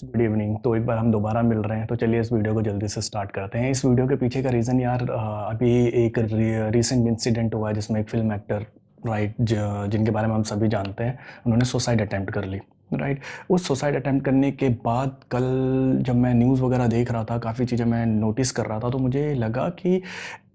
Good evening. तो एक बार हम दोबारा मिल रहे हैं, तो चलिए इस वीडियो को जल्दी से स्टार्ट करते हैं। इस वीडियो के पीछे का रीज़न यार, अभी एक रिसेंट इंसिडेंट हुआ है जिसमें एक फिल्म एक्टर, राइट, जिनके बारे में हम सभी जानते हैं, उन्होंने सुसाइड अटेम्प्ट कर ली। राइट। उस सुसाइड अटेम्प्ट करने के बाद कल जब मैं न्यूज़ वगैरह देख रहा था, काफ़ी चीज़ें मैं नोटिस कर रहा था, तो मुझे लगा कि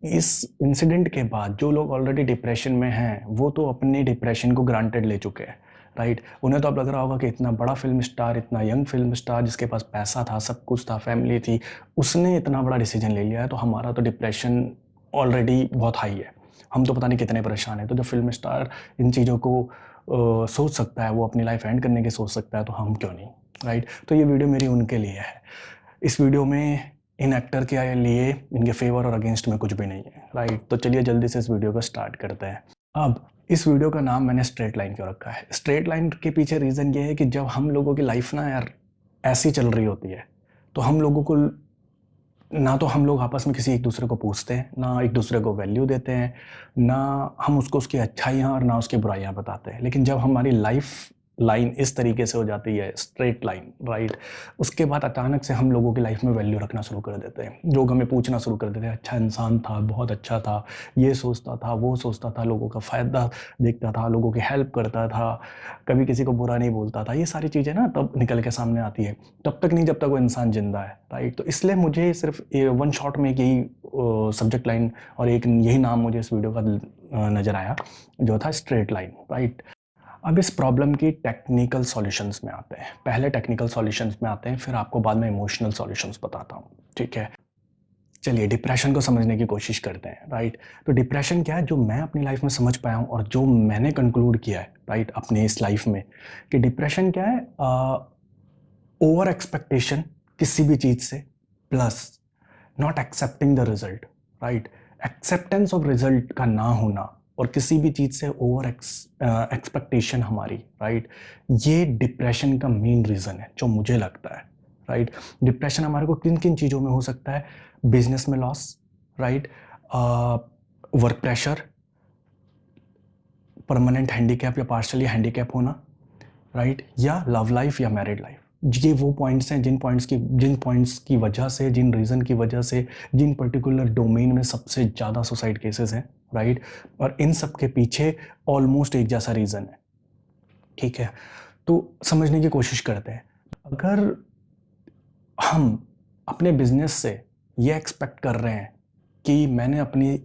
इस इंसिडेंट के बाद जो लोग ऑलरेडी डिप्रेशन में हैं, वो तो अपने डिप्रेशन को ग्रांटेड ले चुके हैं। राइट। उन्हें तो अब लग रहा होगा कि इतना बड़ा फिल्म स्टार, इतना यंग फिल्म स्टार, जिसके पास पैसा था, सब कुछ था, फैमिली थी, उसने इतना बड़ा डिसीजन ले लिया है, तो हमारा तो डिप्रेशन ऑलरेडी बहुत हाई है, हम तो पता नहीं कितने परेशान हैं। तो जब फिल्म स्टार इन चीज़ों को सोच सकता है, वो अपनी लाइफ एंड करने की सोच सकता है, तो हम क्यों नहीं। राइट। तो ये वीडियो मेरी उनके लिए है। इस वीडियो में इन एक्टर के लिए इनके फेवर और अगेंस्ट में कुछ भी नहीं है। राइट। तो चलिए जल्दी से इस वीडियो को स्टार्ट करते हैं। अब इस वीडियो का नाम मैंने स्ट्रेट लाइन क्यों रखा है? स्ट्रेट लाइन के पीछे रीज़न ये है कि जब हम लोगों की लाइफ ना यार ऐसी चल रही होती है, तो हम लोगों को ना तो हम लोग आपस में किसी एक दूसरे को पूछते हैं, ना एक दूसरे को वैल्यू देते हैं, ना हम उसको उसकी अच्छाइयाँ और ना उसकी बुराइयाँ बताते हैं। लेकिन जब हमारी लाइफ लाइन इस तरीके से हो जाती है, स्ट्रेट लाइन, राइट, उसके बाद अचानक से हम लोगों की लाइफ में वैल्यू रखना शुरू कर देते हैं। लोग हमें पूछना शुरू कर देते हैं, अच्छा इंसान था, बहुत अच्छा था, ये सोचता था, वो सोचता था, लोगों का फ़ायदा देखता था, लोगों की हेल्प करता था, कभी किसी को बुरा नहीं बोलता था। ये सारी चीज़ें ना तब निकल के सामने आती है, तब तक नहीं जब तक वो इंसान ज़िंदा है। राइट। तो इसलिए मुझे सिर्फ वन शॉट में एक यही सब्जेक्ट लाइन और एक यही नाम मुझे इस वीडियो का नज़र आया, जो था स्ट्रेट लाइन। राइट। अब इस प्रॉब्लम की टेक्निकल सॉल्यूशंस में आते हैं। पहले टेक्निकल सॉल्यूशंस में आते हैं, फिर आपको बाद में इमोशनल सॉल्यूशंस बताता हूँ। ठीक है। चलिए डिप्रेशन को समझने की कोशिश करते हैं। राइट। तो डिप्रेशन क्या है, जो मैं अपनी लाइफ में समझ पाया हूँ और जो मैंने कंक्लूड किया है, राइट, अपने इस लाइफ में, कि डिप्रेशन क्या है, ओवर एक्सपेक्टेशन किसी भी चीज़ से, plus not accepting the result. Right. Acceptance of result का ना होना और किसी भी चीज़ से ओवर एक्सपेक्टेशन हमारी, राइट, ये डिप्रेशन का मेन रीज़न है जो मुझे लगता है। राइट। डिप्रेशन हमारे को किन किन चीज़ों में हो सकता है? बिजनेस में loss, right, work pressure, permanent handicap या पार्शली हैंडीकैप होना, राइट, या लव लाइफ या मैरिड लाइफ। ये वो पॉइंट्स हैं जिन पॉइंट्स की वजह से, जिन रीज़न की वजह से, जिन पर्टिकुलर डोमेन में सबसे ज़्यादा सुसाइड केसेस हैं। राइट। और इन सब के पीछे ऑलमोस्ट एक जैसा रीज़न है। ठीक है। तो समझने की कोशिश करते हैं। अगर हम अपने बिजनेस से ये एक्सपेक्ट कर रहे हैं कि मैंने अपनी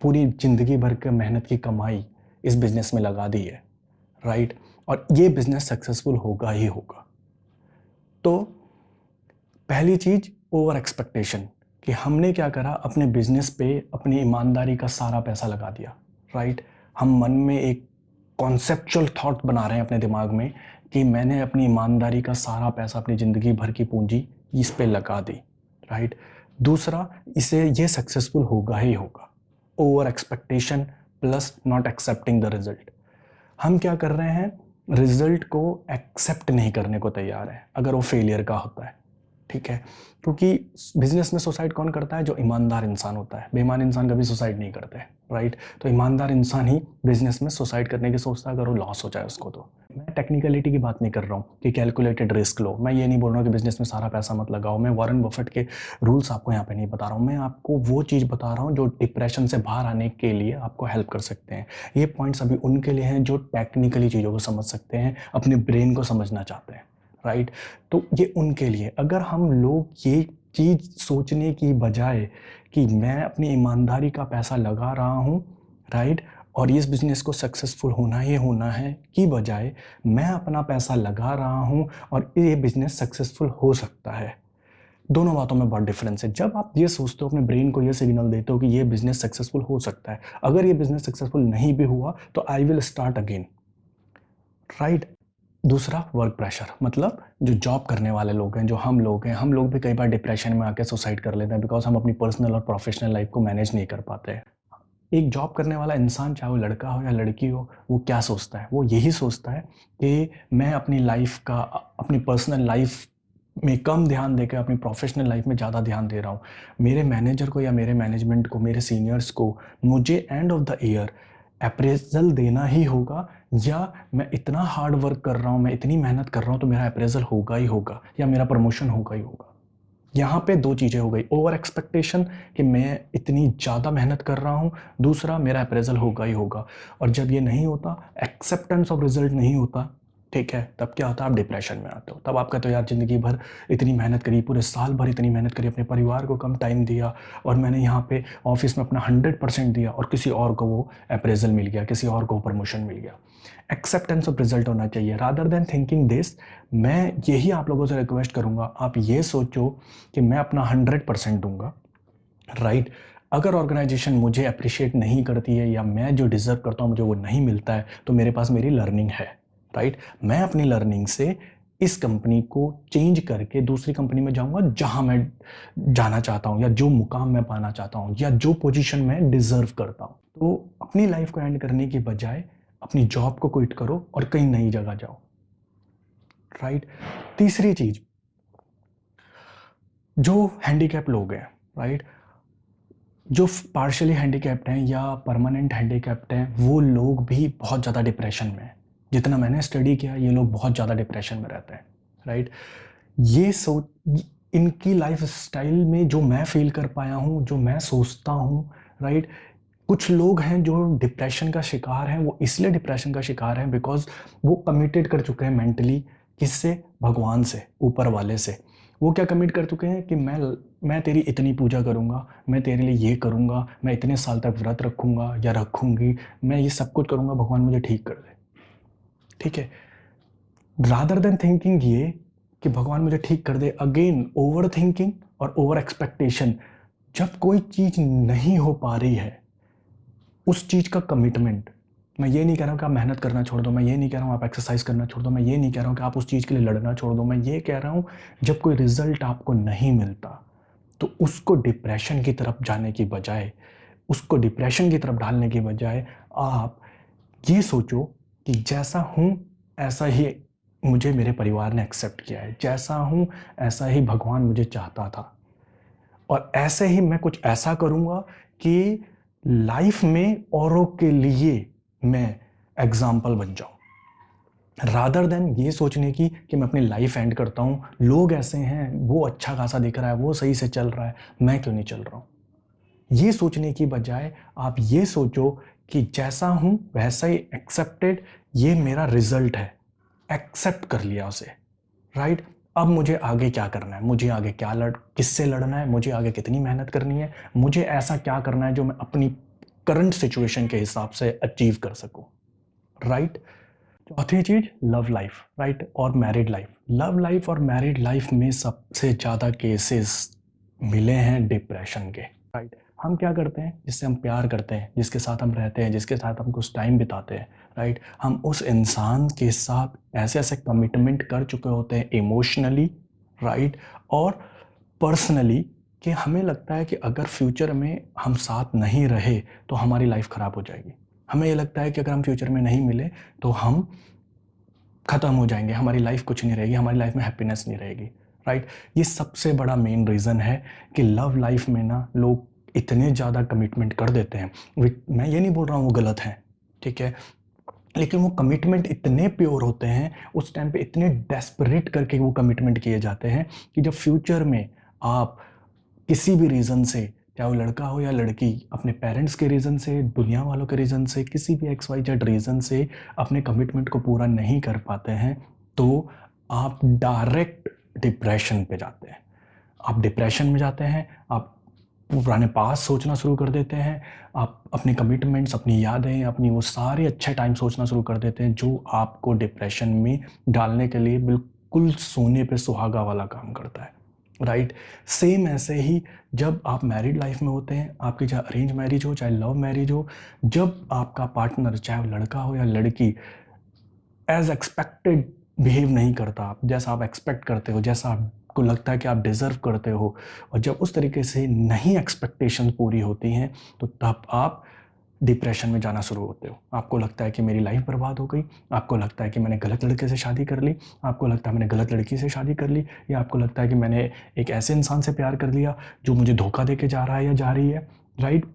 पूरी ज़िंदगी भर के मेहनत की कमाई इस बिज़नेस में लगा दी है, राइट, और ये बिज़नेस सक्सेसफुल होगा ही होगा, तो पहली चीज़ ओवर एक्सपेक्टेशन, कि हमने क्या करा, अपने बिज़नेस पे अपनी ईमानदारी का सारा पैसा लगा दिया। राइट। हम मन में एक कॉन्सेप्चुअल थॉट बना रहे हैं अपने दिमाग में कि मैंने अपनी ईमानदारी का सारा पैसा, अपनी ज़िंदगी भर की पूंजी इस पे लगा दी। राइट। दूसरा, इसे ये सक्सेसफुल होगा ही होगा। Over expectation plus not accepting the result. हम क्या कर रहे हैं, रिजल्ट को एक्सेप्ट नहीं करने को तैयार है अगर वो फेलियर का होता है। ठीक है। क्योंकि बिजनेस में सुसाइड कौन करता है? जो ईमानदार इंसान होता है। बेईमान इंसान कभी सुसाइड नहीं करते। राइट। तो ईमानदार इंसान ही बिजनेस में सुसाइड करने की सोचता है, अगर वो लॉस हो जाए उसको। तो मैं टेक्निकलिटी की बात नहीं कर रहा हूँ कि कैलकुलेटेड रिस्क लो। मैं ये नहीं बोल रहा हूँ कि बिजनेस में सारा पैसा मत लगाओ। मैं वॉरेन बफेट के रूल्स आपको यहाँ पे नहीं बता रहा हूँ। मैं आपको वो चीज़ बता रहा हूँ जो डिप्रेशन से बाहर आने के लिए आपको हेल्प कर सकते हैं। ये पॉइंट्स अभी उनके लिए हैं जो टेक्निकली चीज़ों को समझ सकते हैं, अपने ब्रेन को समझना चाहते हैं। राइट। तो ये उनके लिए, अगर हम लोग ये चीज़ सोचने की बजाय कि मैं अपनी ईमानदारी का पैसा लगा रहा हूँ, राइट, और इस बिज़नेस को सक्सेसफुल होना ही होना है, की बजाय मैं अपना पैसा लगा रहा हूँ और ये बिज़नेस सक्सेसफुल हो सकता है, दोनों बातों में बहुत डिफरेंस है। जब आप ये सोचते हो, अपने ब्रेन को ये सिग्नल देते हो कि ये बिज़नेस सक्सेसफुल हो सकता है, अगर ये बिज़नेस सक्सेसफुल नहीं भी हुआ तो I will start again. Right. दूसरा, वर्क प्रेशर, मतलब जो जॉब करने वाले लोग हैं, जो हम लोग भी कई बार डिप्रेशन में आके सुसाइड कर लेते हैं, बिकॉज हम अपनी पर्सनल और प्रोफेशनल लाइफ को मैनेज नहीं कर पाते हैं। एक जॉब करने वाला इंसान, चाहे वो लड़का हो या लड़की हो, वो क्या सोचता है? वो यही सोचता है कि मैं अपनी लाइफ का, अपनी पर्सनल लाइफ में कम ध्यान देकर अपनी प्रोफेशनल लाइफ में ज़्यादा ध्यान दे रहा हूँ। मेरे मैनेजर को या मेरे मैनेजमेंट को, मेरे सीनियर्स को, मुझे end of the year appraisal देना ही होगा, या मैं इतना हार्ड वर्क कर रहा हूँ, मैं इतनी मेहनत कर रहा हूँ तो मेरा अप्रेजल होगा ही होगा, या मेरा प्रमोशन होगा ही होगा। यहाँ पे दो चीज़ें हो गई, ओवर एक्सपेक्टेशन कि मैं इतनी ज़्यादा मेहनत कर रहा हूँ, दूसरा मेरा अप्रेजल होगा ही होगा। और जब ये नहीं होता, एक्सेप्टेंस ऑफ रिजल्ट नहीं होता, ठीक है, तब क्या होता है, आप डिप्रेशन में आते हो। तब आप कहते हो यार ज़िंदगी भर इतनी मेहनत करी, पूरे साल भर इतनी मेहनत करी, अपने परिवार को कम टाइम दिया, और मैंने यहाँ पे ऑफिस में अपना 100% दिया, और किसी और को वो अप्रेजल मिल गया, किसी और को प्रमोशन मिल गया। एक्सेप्टेंस ऑफ रिजल्ट होना चाहिए रादर देन थिंकिंग दिस। मैं यही आप लोगों से रिक्वेस्ट करूंगा, आप ये सोचो कि मैं अपना 100% दूंगा, राइट। अगर ऑर्गेनाइजेशन मुझे अप्रिशिएट नहीं करती है, या मैं जो डिजर्व करता हूँ मुझे वो नहीं मिलता है, तो मेरे पास मेरी लर्निंग है, राइट। मैं अपनी लर्निंग से इस कंपनी को चेंज करके दूसरी कंपनी में जाऊंगा जहां मैं जाना चाहता हूं, या जो मुकाम मैं पाना चाहता हूं, या जो पोजीशन मैं डिजर्व करता हूं। तो अपनी लाइफ को एंड करने की बजाय अपनी जॉब को क्विट करो और कहीं नई जगह जाओ, राइट। तीसरी चीज, जो हैंडीकैप लोग हैं, राइट, जो पार्शियली हैंडीकैप्ड हैं या परमानेंट हैंडीकैप्ड हैं, वो लोग भी बहुत ज़्यादा डिप्रेशन में हैं। जितना मैंने स्टडी किया, ये लोग बहुत ज़्यादा डिप्रेशन में रहते हैं, राइट। ये इनकी लाइफ स्टाइल में जो मैं फील कर पाया हूँ, जो मैं सोचता हूँ, राइट। कुछ लोग हैं जो डिप्रेशन का शिकार हैं, वो इसलिए डिप्रेशन का शिकार हैं बिकॉज वो कमिटेड कर चुके हैं मेंटली, किससे, भगवान से, ऊपर वाले से। वो क्या कमिट कर चुके हैं कि मैं तेरी इतनी पूजा करूँगा, मैं तेरे लिए ये करूँगा, मैं इतने साल तक व्रत रखूँगा या रखूँगी, मैं ये सब कुछ करूँगा, भगवान मुझे ठीक कर दे, ठीक है। रादर देन थिंकिंग ये कि भगवान मुझे ठीक कर दे, अगेन ओवर थिंकिंग और ओवर एक्सपेक्टेशन। जब कोई चीज़ नहीं हो पा रही है, उस चीज़ का कमिटमेंट, मैं ये नहीं कह रहा हूँ कि आप मेहनत करना छोड़ दो, मैं ये नहीं कह रहा हूँ आप एक्सरसाइज करना छोड़ दो, मैं ये नहीं कह रहा हूँ कि आप उस चीज़ के लिए लड़ना छोड़ दो, मैं ये कह रहा हूँ जब कोई रिजल्ट आपको नहीं मिलता, तो उसको डिप्रेशन की तरफ जाने की बजाय, उसको डिप्रेशन की तरफ डालने की बजाय, आप ये सोचो कि जैसा हूँ ऐसा ही मुझे मेरे परिवार ने एक्सेप्ट किया है, जैसा हूँ ऐसा ही भगवान मुझे चाहता था, और ऐसे ही मैं कुछ ऐसा करूँगा कि लाइफ में औरों के लिए मैं एग्जाम्पल बन जाऊँ, रादर देन ये सोचने की कि मैं अपनी लाइफ एंड करता हूँ, लोग ऐसे हैं, वो अच्छा खासा दिख रहा है, वो सही से चल रहा है, मैं क्यों नहीं चल रहा हूँ। ये सोचने की बजाय आप ये सोचो कि जैसा हूँ वैसा ही एक्सेप्टेड, ये मेरा रिजल्ट है, एक्सेप्ट कर लिया उसे, राइट। अब मुझे आगे क्या करना है, मुझे आगे किससे लड़ना है, मुझे आगे कितनी मेहनत करनी है, मुझे ऐसा क्या करना है जो मैं अपनी करंट सिचुएशन के हिसाब से अचीव कर सकूं, राइट। चौथी चीज, लव लाइफ, राइट, और मैरिड लाइफ। लव लाइफ और मैरिड लाइफ में सबसे ज़्यादा केसेस मिले हैं डिप्रेशन के, राइट। हम क्या करते हैं, जिससे हम प्यार करते हैं, जिसके साथ हम रहते हैं, जिसके साथ हम कुछ टाइम बिताते हैं, राइट, हम उस इंसान के साथ ऐसे ऐसे कमिटमेंट कर चुके होते हैं इमोशनली, राइट, और पर्सनली, कि हमें लगता है कि अगर फ्यूचर में हम साथ नहीं रहे तो हमारी लाइफ ख़राब हो जाएगी। हमें ये लगता है कि अगर हम फ्यूचर में नहीं मिले तो हम ख़त्म हो जाएंगे, हमारी लाइफ कुछ नहीं रहेगी, हमारी लाइफ में हैप्पीनेस नहीं रहेगी, राइट। ये सबसे बड़ा मेन रीज़न है कि लव लाइफ में ना लोग इतने ज़्यादा कमिटमेंट कर देते हैं। मैं ये नहीं बोल रहा हूँ वो गलत है, ठीक है, लेकिन वो कमिटमेंट इतने प्योर होते हैं, उस टाइम पे इतने डेस्परेट करके वो कमिटमेंट किए जाते हैं कि जब फ्यूचर में आप किसी भी रीज़न से, चाहे वो लड़का हो या लड़की, अपने पेरेंट्स के रीज़न से, दुनिया वालों के रीज़न से, किसी भी XYZ रीज़न से अपने कमिटमेंट को पूरा नहीं कर पाते हैं, तो आप डायरेक्ट डिप्रेशन पे जाते हैं। आप डिप्रेशन में जाते हैं, आप पुराने पास सोचना शुरू कर देते हैं, आप अपने कमिटमेंट्स, अपनी यादें, अपनी वो सारे अच्छे टाइम सोचना शुरू कर देते हैं जो आपको डिप्रेशन में डालने के लिए बिल्कुल सोने पे सुहागा वाला काम करता है, राइट। सेम ऐसे ही जब आप मैरिड लाइफ में होते हैं, आपकी चाहे अरेंज मैरिज हो चाहे लव मैरिज हो, जब आपका पार्टनर, चाहे वो लड़का हो या लड़की, एज एक्सपेक्टेड बिहेव नहीं करता, आप जैसा आप एक्सपेक्ट करते हो, जैसा आपको लगता है कि आप डिजर्व करते हो, और जब उस तरीके से नहीं एक्सपेक्टेशन पूरी होती हैं, तो तब आप डिप्रेशन में जाना शुरू होते हो। आपको लगता है कि मेरी लाइफ बर्बाद हो गई, आपको लगता है कि मैंने गलत लड़के से शादी कर ली, आपको लगता है मैंने गलत लड़की से शादी कर ली, या आपको लगता है कि मैंने एक ऐसे इंसान से प्यार कर लिया जो मुझे धोखा दे के जा रहा है या जा रही है, राइट।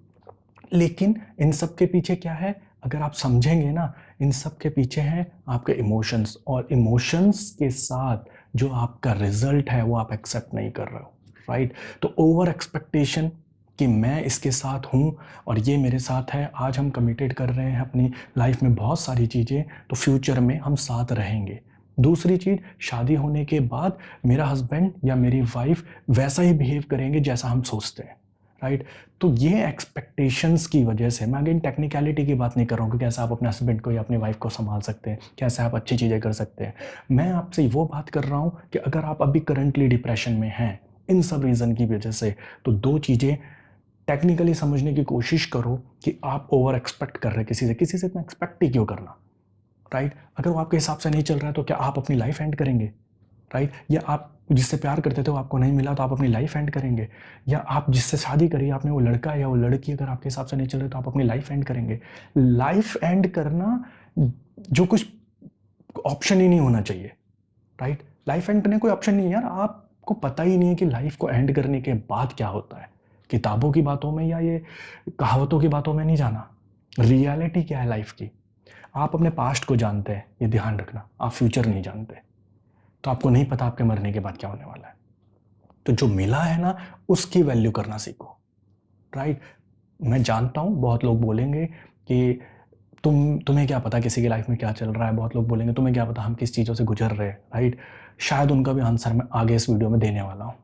लेकिन इन सब के पीछे क्या है, अगर आप समझेंगे ना, इन सब के पीछे हैं आपके इमोशंस, और इमोशंस के साथ जो आपका रिजल्ट है वो आप एक्सेप्ट नहीं कर रहे हो, राइट? तो ओवर एक्सपेक्टेशन कि मैं इसके साथ हूँ और ये मेरे साथ है, आज हम कमिटेड कर रहे हैं अपनी लाइफ में बहुत सारी चीज़ें, तो फ्यूचर में हम साथ रहेंगे। दूसरी चीज़, शादी होने के बाद मेरा हस्बैंड या मेरी वाइफ वैसा ही बिहेव करेंगे जैसा हम सोचते हैं, राइट? तो ये एक्सपेक्टेशंस की वजह से, मैं अगेन टेक्निकलिटी की बात नहीं कर रहा हूँ कि कैसे आप अपने हस्बैंड को या अपनी वाइफ को संभाल सकते हैं, कैसे आप अच्छी चीज़ें कर सकते हैं। मैं आपसे वो बात कर रहा हूँ कि अगर आप अभी करंटली डिप्रेशन में हैं इन सब रीज़न की वजह से, तो दो चीज़ें टेक्निकली समझने की कोशिश करो कि आप ओवर एक्सपेक्ट कर रहे हैं किसी से इतना एक्सपेक्ट ही क्यों करना, राइट? अगर वो आपके हिसाब से नहीं चल रहा है तो क्या आप अपनी लाइफ एंड करेंगे, राइट? या आप जिससे प्यार करते थे वो आपको नहीं मिला तो आप अपनी लाइफ एंड करेंगे? या आप जिससे शादी करी आपने, वो लड़का या वो लड़की अगर आपके हिसाब से नहीं चल रहे तो आप अपनी लाइफ एंड करेंगे? लाइफ एंड करना जो कुछ ऑप्शन ही नहीं होना चाहिए, राइट? लाइफ एंड करने कोई ऑप्शन नहीं है यार, आपको पता ही नहीं है कि लाइफ को एंड करने के बाद क्या होता है। किताबों की बातों में या ये कहावतों की बातों में नहीं जाना, रियलिटी क्या है लाइफ की। आप अपने पास्ट को जानते हैं, ये ध्यान रखना, आप फ्यूचर नहीं जानते, तो आपको नहीं पता आपके मरने के बाद क्या होने वाला है। तो जो मिला है ना, उसकी वैल्यू करना सीखो, राइट? मैं जानता हूँ बहुत लोग बोलेंगे कि तुम्हें क्या पता किसी की लाइफ में क्या चल रहा है, बहुत लोग बोलेंगे तुम्हें क्या पता हम किस चीज़ों से गुजर रहे हैं, राइट? शायद उनका भी आंसर मैं आगे इस वीडियो में देने वाला हूँ,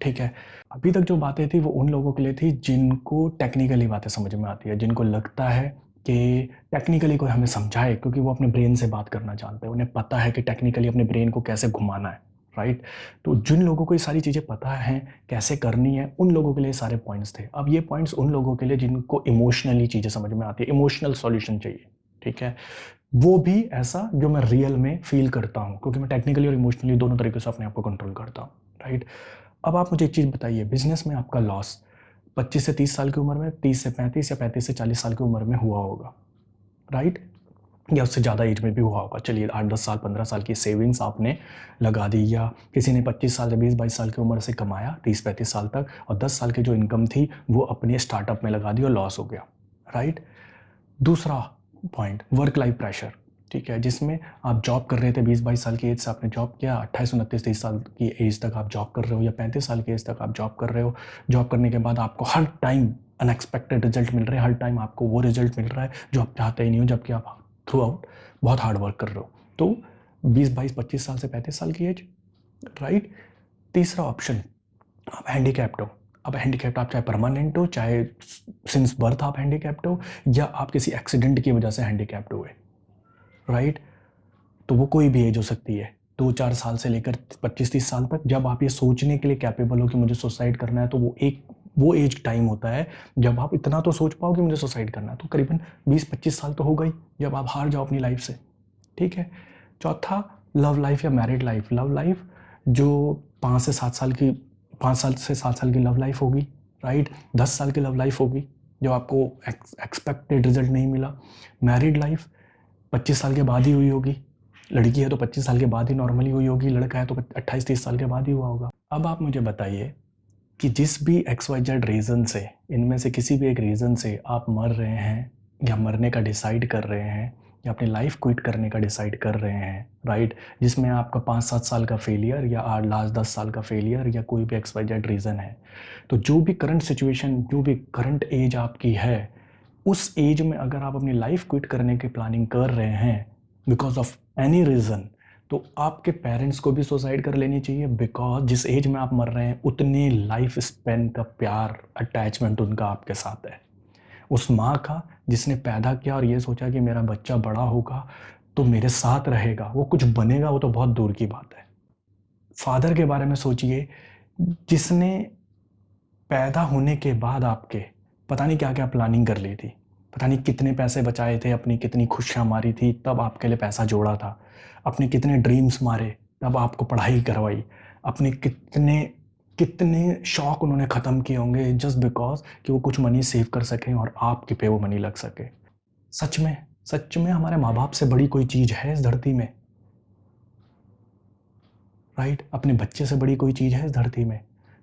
ठीक है? अभी तक जो बातें थी वो उन लोगों के लिए थी जिनको टेक्निकली बातें समझ में आती है, जिनको लगता है कि टेक्निकली कोई हमें समझाए, क्योंकि वो अपने ब्रेन से बात करना जानते हैं, उन्हें पता है कि टेक्निकली अपने ब्रेन को कैसे घुमाना है, राइट? तो जिन लोगों को ये सारी चीज़ें पता है कैसे करनी है, उन लोगों के लिए सारे पॉइंट्स थे। अब ये पॉइंट्स उन लोगों के लिए जिनको इमोशनली चीज़ें समझ में आती है, इमोशनल सॉल्यूशन चाहिए, ठीक है? वो भी ऐसा जो मैं रियल में फील करता हूँ, क्योंकि मैं टेक्निकली और इमोशनली दोनों तरीके से अपने आप को कंट्रोल करता हूँ, राइट? अब आप मुझे एक चीज़ बताइए, बिजनेस में आपका लॉस 25 से 30 साल की उम्र में, 30 से 35 या 35 से 40 साल की उम्र में हुआ होगा, राइट? या उससे ज़्यादा एज में भी हुआ होगा। चलिए 8-10 साल 15 साल की सेविंग्स आपने लगा दी, या किसी ने 25 साल से 20-22 साल की उम्र से कमाया 30-35 साल तक, और 10 साल की जो इनकम थी वो अपने स्टार्टअप में लगा दी और लॉस हो गया, राइट? दूसरा पॉइंट, वर्क लाइफ प्रेशर, ठीक है? जिसमें आप जॉब कर रहे थे, 20-22 साल की एज से आपने जॉब किया, 28-29-30 साल की एज तक आप जॉब कर रहे हो, या 35 साल की एज तक आप जॉब कर रहे हो। जॉब करने के बाद आपको हर टाइम अनएक्सपेक्टेड रिजल्ट मिल रहे हैं, हर टाइम आपको वो रिजल्ट मिल रहा है जो आप चाहते ही नहीं हो, जबकि आप थ्रू आउट बहुत हार्ड वर्क कर रहे हो। तो 20-22-25 साल से 35 साल की एज, राइट? तीसरा ऑप्शन, आप हैंडीकैप्ड हो। अब हैंडीकैप्ड आप चाहे परमानेंट हो, चाहे सिंस बर्थ आप हैंडीकैप्ड हो, या आप किसी एक्सीडेंट की वजह से हैंडीकैप्ड हुए, राइट? तो वो कोई भी एज हो सकती है, 2-4 साल से लेकर 25-30 साल तक। जब आप ये सोचने के लिए कैपेबल हो कि मुझे सुसाइड करना है, तो वो एज टाइम होता है जब आप इतना तो सोच पाओ कि मुझे सुसाइड करना है। तो करीबन 20-25 साल तो हो गई जब आप हार जाओ अपनी लाइफ से, ठीक है? चौथा, लव लाइफ या मैरिड लाइफ। लव लाइफ जो 5 साल से 7 साल की लव लाइफ होगी, राइट? 10 साल की लव लाइफ होगी जो आपको एक्सपेक्टेड रिजल्ट नहीं मिला। मैरिड लाइफ 25 साल के बाद ही हुई होगी, लड़की है तो 25 साल के बाद ही नॉर्मली हुई होगी, लड़का है तो 28-30 साल के बाद ही हुआ होगा। अब आप मुझे बताइए कि जिस भी XYZ रीज़न से, इनमें से किसी भी एक रीज़न से आप मर रहे हैं, या मरने का डिसाइड कर रहे हैं, या अपनी लाइफ क्विट करने का डिसाइड कर रहे हैं, राइट? जिसमें आपका 5-7 साल का फेलियर, या 8 लास्ट 10 साल का फेलियर, या कोई भी XYZ रीज़न है, तो जो भी करंट सिचुएशन, जो भी करंट एज आपकी है, उस एज में अगर आप अपनी लाइफ क्विट करने की प्लानिंग कर रहे हैं बिकॉज ऑफ एनी रीज़न, तो आपके पेरेंट्स को भी सुसाइड कर लेनी चाहिए, बिकॉज जिस एज में आप मर रहे हैं उतनी लाइफ स्पेन का प्यार, अटैचमेंट उनका आपके साथ है। उस माँ का जिसने पैदा किया और ये सोचा कि मेरा बच्चा बड़ा होगा तो मेरे साथ रहेगा, वो कुछ बनेगा वो तो बहुत दूर की बात है। फादर के बारे में सोचिए, जिसने पैदा होने के बाद आपके पता नहीं क्या क्या प्लानिंग कर ली थी, पता नहीं कितने पैसे बचाए थे, अपनी कितनी खुशियाँ मारी थी तब आपके लिए पैसा जोड़ा था, अपने कितने ड्रीम्स मारे तब आपको पढ़ाई करवाई, अपने कितने कितने शौक उन्होंने ख़त्म किए होंगे जस्ट बिकॉज कि वो कुछ मनी सेव कर सकें और आपके पे वो मनी लग सके। सच में, सच में हमारे माँ बाप से बड़ी कोई चीज़ है इस धरती में, राइट? अपने बच्चे से बड़ी कोई चीज़ है इस धरती में?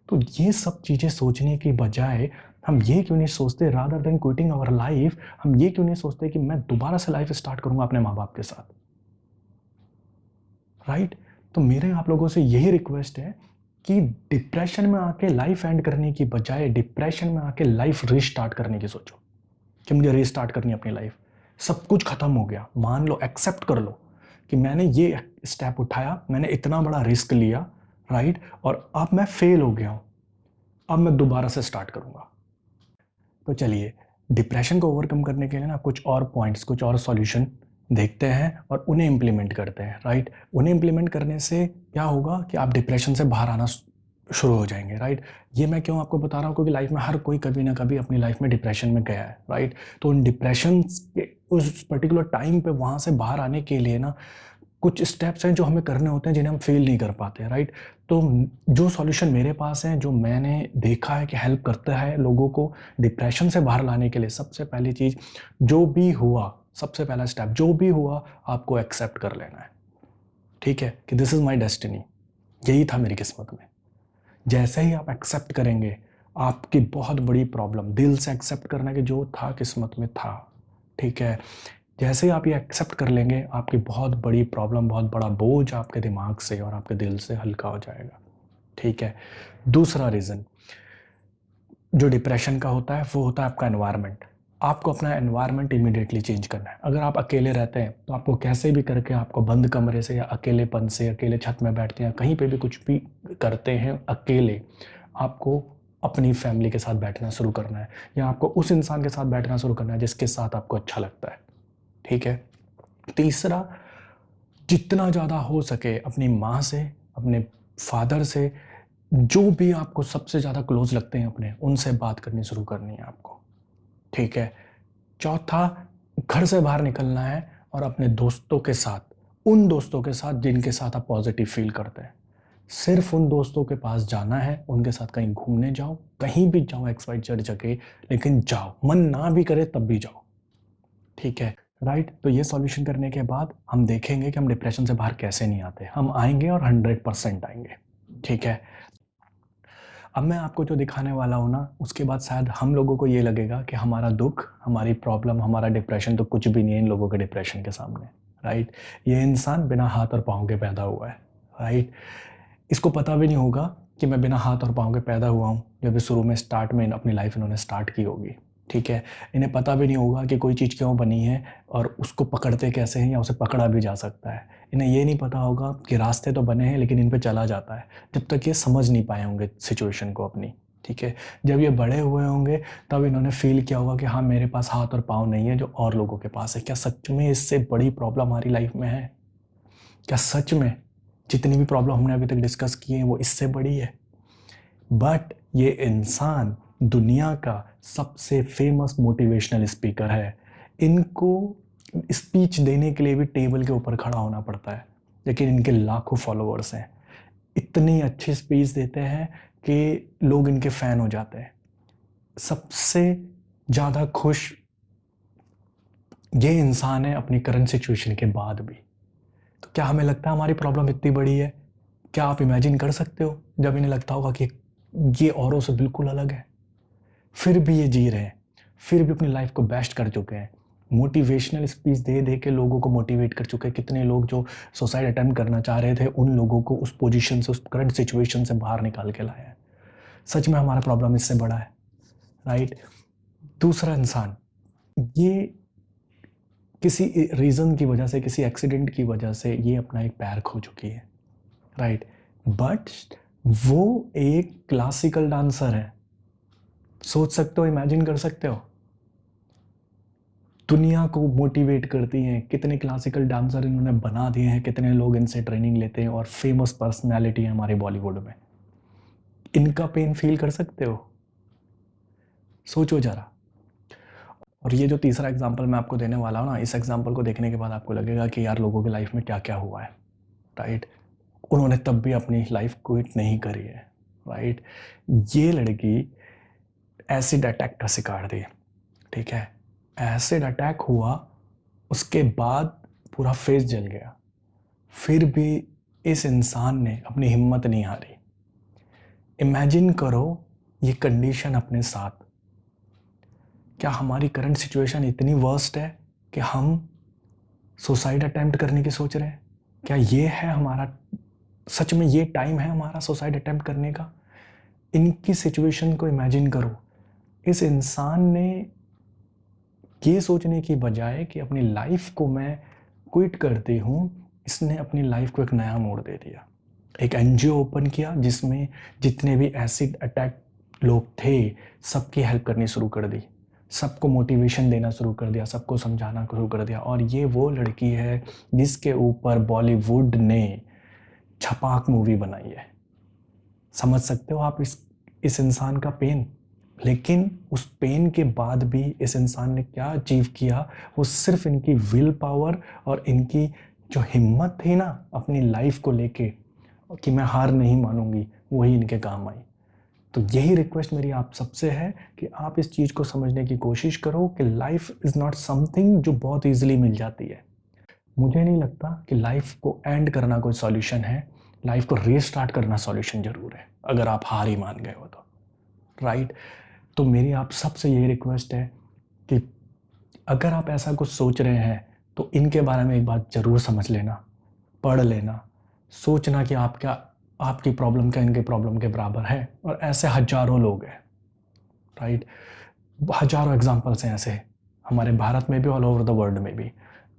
तो ये सब चीज़ें सोचने की बजाय हम ये क्यों नहीं सोचते, rather than quitting our life, हम ये क्यों नहीं सोचते कि मैं दोबारा से लाइफ स्टार्ट करूंगा अपने माँ बाप के साथ, राइट? तो मेरे आप लोगों से यही रिक्वेस्ट है कि डिप्रेशन में आके लाइफ एंड करने की बजाय डिप्रेशन में आके लाइफ रीस्टार्ट करने की सोचो कि मुझे रीस्टार्ट करनी है अपनी लाइफ। सब कुछ खत्म हो गया, मान लो, एक्सेप्ट कर लो कि मैंने ये स्टेप उठाया, मैंने इतना बड़ा रिस्क लिया, राइट, और अब मैं फेल हो गया हूं, अब मैं दोबारा से स्टार्ट करूंगा। तो चलिए, डिप्रेशन को ओवरकम करने के लिए ना कुछ और पॉइंट्स, कुछ और सॉल्यूशन देखते हैं और उन्हें इम्प्लीमेंट करते हैं, राइट? उन्हें इम्प्लीमेंट करने से क्या होगा कि आप डिप्रेशन से बाहर आना शुरू हो जाएंगे, राइट? ये मैं क्यों आपको बता रहा हूँ, क्योंकि लाइफ में हर कोई कभी ना कभी अपनी लाइफ में डिप्रेशन में गया है, राइट? तो उन डिप्रेशन के उस पर्टिकुलर टाइम पे वहाँ से बाहर आने के लिए ना कुछ स्टेप्स हैं जो हमें करने होते हैं, जिन्हें हम फेल नहीं कर पाते, राइट? तो जो सॉल्यूशन मेरे पास है, जो मैंने देखा है कि हेल्प करता है लोगों को डिप्रेशन से बाहर लाने के लिए, सबसे पहली चीज़, जो भी हुआ, सबसे पहला स्टेप, जो भी हुआ आपको एक्सेप्ट कर लेना है, ठीक है, कि दिस इज़ माई डेस्टिनी, यही था मेरी किस्मत में। जैसे ही आप एक्सेप्ट करेंगे, आपकी बहुत बड़ी प्रॉब्लम, दिल से एक्सेप्ट करना कि जो था किस्मत में था, ठीक है, जैसे ही आप ये एक्सेप्ट कर लेंगे, आपकी बहुत बड़ी प्रॉब्लम, बहुत बड़ा बोझ आपके दिमाग से और आपके दिल से हल्का हो जाएगा, ठीक है? दूसरा रीज़न जो डिप्रेशन का होता है, वो होता है आपका एनवायरनमेंट। आपको अपना एनवायरनमेंट इमीडिएटली चेंज करना है। अगर आप अकेले रहते हैं, तो आपको कैसे भी करके आपको बंद कमरे से या अकेलेपन से, अकेले छत में बैठते हैं, कहीं पे भी कुछ भी करते हैं अकेले, आपको अपनी फैमिली के साथ बैठना शुरू करना है, या आपको उस इंसान के साथ बैठना शुरू करना है जिसके साथ आपको अच्छा लगता है, ठीक है? तीसरा, जितना ज़्यादा हो सके अपनी माँ से, अपने फादर से, जो भी आपको सबसे ज़्यादा क्लोज लगते हैं अपने, उनसे बात करनी शुरू करनी है आपको, ठीक है? चौथा, घर से बाहर निकलना है और अपने दोस्तों के साथ, उन दोस्तों के साथ जिनके साथ आप पॉजिटिव फील करते हैं, सिर्फ उन दोस्तों के पास जाना है, उनके साथ कहीं घूमने जाओ, कहीं भी जाओ, एक्स वाई जेड जगह, लेकिन जाओ, मन ना भी करे तब भी जाओ, ठीक है, राइट? तो ये सॉल्यूशन करने के बाद हम देखेंगे कि हम डिप्रेशन से बाहर कैसे नहीं आते, हम आएंगे और 100% आएंगे, ठीक है? अब मैं आपको जो दिखाने वाला हूँ ना, उसके बाद शायद हम लोगों को ये लगेगा कि हमारा दुख, हमारी प्रॉब्लम, हमारा डिप्रेशन तो कुछ भी नहीं है इन लोगों के डिप्रेशन के सामने, राइट? ये इंसान बिना हाथ और पाँव के पैदा हुआ है, राइट? इसको पता भी नहीं होगा कि मैं बिना हाथ और पाँव के पैदा हुआ हूँ, जब शुरू में स्टार्ट में अपनी लाइफ इन्होंने स्टार्ट की होगी, ठीक है? इन्हें पता भी नहीं होगा कि कोई चीज़ क्यों बनी है और उसको पकड़ते कैसे हैं या उसे पकड़ा भी जा सकता है। इन्हें ये नहीं पता होगा कि रास्ते तो बने हैं लेकिन इन पे चला जाता है, जब तक ये समझ नहीं पाए होंगे सिचुएशन को अपनी, ठीक है? जब ये बड़े हुए होंगे तब इन्होंने फ़ील किया होगा कि हाँ, मेरे पास हाथ और पाँव नहीं है जो और लोगों के पास है। क्या सच में इससे बड़ी प्रॉब्लम हमारी लाइफ में है? क्या सच में जितनी भी प्रॉब्लम हमने अभी तक डिस्कस की है वो इससे बड़ी है? बट ये इंसान दुनिया का सबसे फेमस मोटिवेशनल स्पीकर है। इनको स्पीच देने के लिए भी टेबल के ऊपर खड़ा होना पड़ता है, लेकिन इनके लाखों फॉलोअर्स हैं। इतनी अच्छी स्पीच देते हैं कि लोग इनके फैन हो जाते हैं। सबसे ज़्यादा खुश ये इंसान है अपनी करंट सिचुएशन के बाद भी। तो क्या हमें लगता है हमारी प्रॉब्लम इतनी बड़ी है? क्या आप इमेजिन कर सकते हो जब इन्हें लगता होगा कि ये औरों से बिल्कुल अलग है, फिर भी ये जी रहे हैं, फिर भी अपनी लाइफ को बेस्ट कर चुके हैं, मोटिवेशनल स्पीच दे दे के लोगों को मोटिवेट कर चुके हैं। कितने लोग जो सुसाइड अटेम्प्ट करना चाह रहे थे, उन लोगों को उस पोजीशन से, उस करंट सिचुएशन से बाहर निकाल के लाया है। सच में हमारा प्रॉब्लम इससे बड़ा है, राइट? दूसरा इंसान, ये किसी रीज़न की वजह से, किसी एक्सीडेंट की वजह से ये अपना एक पैर खो चुकी है, राइट? बट वो एक क्लासिकल डांसर है। सोच सकते हो, इमेजिन कर सकते हो? दुनिया को मोटिवेट करती हैं, कितने क्लासिकल डांसर इन्होंने बना दिए हैं, कितने लोग इनसे ट्रेनिंग लेते हैं और फेमस पर्सनैलिटी है हमारे बॉलीवुड में। इनका पेन फील कर सकते हो? सोचो जरा। और ये जो तीसरा एग्जांपल मैं आपको देने वाला हूँ ना, इस एग्जांपल को देखने के बाद आपको लगेगा कि यार लोगों की लाइफ में क्या क्या हुआ है, राइट? उन्होंने तब भी अपनी लाइफ क्विट नहीं करी है, राइट? ये लड़की एसिड अटैक का शिकार थी, ठीक है? एसिड अटैक हुआ, उसके बाद पूरा फेस जल गया, फिर भी इस इंसान ने अपनी हिम्मत नहीं हारी। इमेजिन करो ये कंडीशन अपने साथ, क्या हमारी करंट सिचुएशन इतनी वर्स्ट है कि हम सुसाइड अटेम्प्ट करने की सोच रहे हैं? क्या ये है हमारा, सच में ये टाइम है हमारा सुसाइड अटेम्प्ट करने का? इनकी सिचुएशन को इमेजिन करो। इस इंसान ने ये सोचने की बजाय कि अपनी लाइफ को मैं क्विट करती हूँ, इसने अपनी लाइफ को एक नया मोड़ दे दिया। एक एनजीओ ओपन किया जिसमें जितने भी एसिड अटैक लोग थे सबकी हेल्प करनी शुरू कर दी, सबको मोटिवेशन देना शुरू कर दिया, सबको समझाना शुरू कर दिया। और ये वो लड़की है जिसके ऊपर बॉलीवुड ने छपाक मूवी बनाई है। समझ सकते हो आप इस इंसान का पेन? लेकिन उस पेन के बाद भी इस इंसान ने क्या अचीव किया, वो सिर्फ इनकी विल पावर और इनकी जो हिम्मत थी ना अपनी लाइफ को लेके कि मैं हार नहीं मानूंगी, वही इनके काम आई। तो यही रिक्वेस्ट मेरी आप सबसे है कि आप इस चीज़ को समझने की कोशिश करो कि लाइफ इज़ नॉट समथिंग जो बहुत ईजिली मिल जाती है। मुझे नहीं लगता कि लाइफ को एंड करना कोई सॉल्यूशन है। लाइफ को रीस्टार्ट करना सॉल्यूशन जरूर है, अगर आप हार ही मान गए हो तो, राइट? तो मेरी आप सबसे यही रिक्वेस्ट है कि अगर आप ऐसा कुछ सोच रहे हैं तो इनके बारे में एक बात ज़रूर समझ लेना, पढ़ लेना, सोचना कि आपकी प्रॉब्लम क्या इनके प्रॉब्लम के बराबर है। और ऐसे हजारों लोग हैं, राइट? हजारों एग्जाम्पल्स हैं ऐसे, हमारे भारत में भी, ऑल ओवर द वर्ल्ड में भी,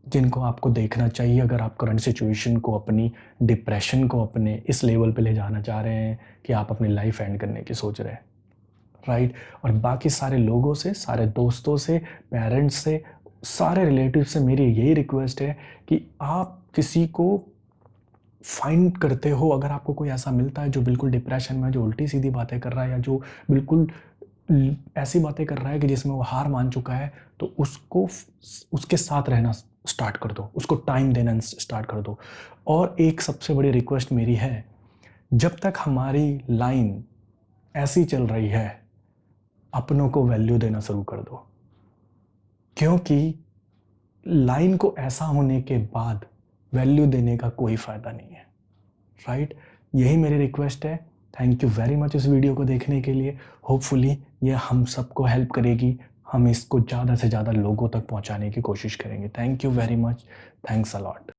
जिनको आपको देखना चाहिए अगर आप करंट सिचुएशन को, अपनी डिप्रेशन को अपने इस लेवल पे ले जाना चाह रहे हैं कि आप अपनी लाइफ एंड करने की सोच रहे हैं, राइट? और बाकी सारे लोगों से, सारे दोस्तों से, पेरेंट्स से, सारे रिलेटिव से मेरी यही रिक्वेस्ट है कि आप किसी को फाइंड करते हो, अगर आपको कोई ऐसा मिलता है जो बिल्कुल डिप्रेशन में, जो उल्टी सीधी बातें कर रहा है या जो बिल्कुल ऐसी बातें कर रहा है कि जिसमें वो हार मान चुका है, तो उसको उसके साथ रहना स्टार्ट कर दो, उसको टाइम देना स्टार्ट कर दो। और एक सबसे बड़ी रिक्वेस्ट मेरी है, जब तक हमारी लाइन ऐसी चल रही है, अपनों को वैल्यू देना शुरू कर दो, क्योंकि लाइन को ऐसा होने के बाद वैल्यू देने का कोई फ़ायदा नहीं है, राइट? यही मेरी रिक्वेस्ट है। थैंक यू वेरी मच इस वीडियो को देखने के लिए। होपफुली ये हम सबको हेल्प करेगी, हम इसको ज़्यादा से ज़्यादा लोगों तक पहुंचाने की कोशिश करेंगे। Thank you very much, thanks a lot.